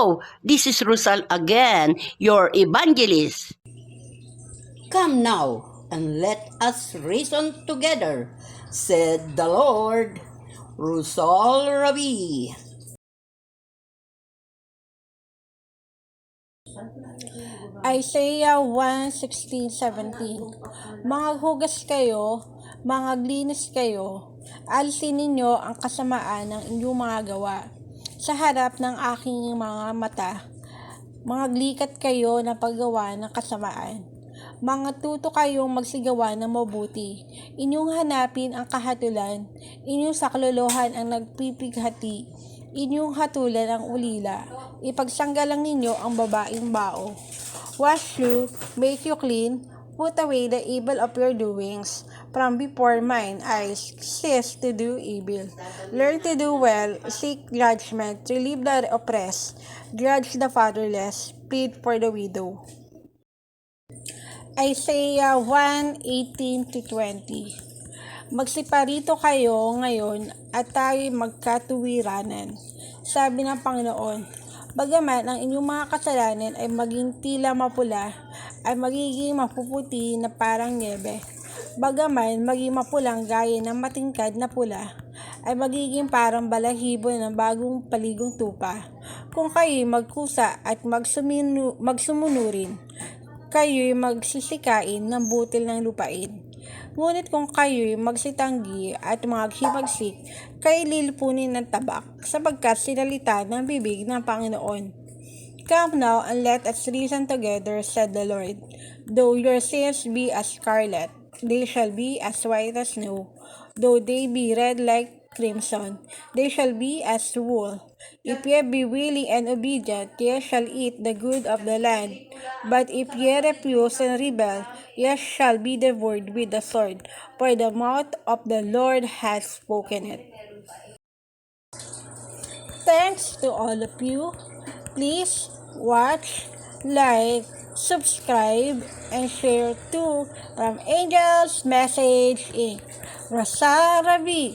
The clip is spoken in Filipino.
Hello, this is Rosal again, your evangelist. Come now, and let us reason together, said the Lord. Rusal Rabi. Isaiah 1:16-17. Mga hugas kayo, mga glinis kayo, alisin ninyo ang kasamaan ng inyong mga gawa. Sa harap ng aking mga mata, mga glikat kayo na paggawa ng kasamaan. Mga tuto kayong magsigawa ng mabuti. Inyong hanapin ang kahatulan, inyong saklolohan ang nagpipighati, inyong hatulan ang ulila, ipagsanggalang ninyo ang babaeng bao. Wash you, make you clean, put away the evil of your doings. From before mine eyes, cease to do evil. Learn to do well, seek judgment, relieve the oppressed, judge the fatherless, plead for the widow. Isaiah 1:18-20. Magsiparito kayo ngayon at tayo'y magkatuwiranan. Sabi ng Panginoon, bagaman ang inyong mga kasalanan ay maging tila mapula, ay magiging mapuputi na parang niebe. Bagaman maging mapulang gaya ng matingkad na pula, ay magiging parang balahibo ng bagong paligong tupa. Kung kayo'y magkusa at magsumunurin, kayo'y magsisikain ng butil ng lupain. Ngunit kung kayo'y magsitanggi at maghimagsik, kayo'y lilipunin ng tabak, sapagkat sinalita ng bibig ng Panginoon. Come now and let us reason together, said the Lord. Though your sins be as scarlet, they shall be as white as snow. Though they be red like crimson, they shall be as wool. If ye be willing and obedient, ye shall eat the good of the land. But if ye refuse and rebel, ye shall be devoured with the sword, for the mouth of the Lord has spoken it. Thanks to all of you. Please watch, like, subscribe, and share too from Angel's Message Inc. Rosal Rabi.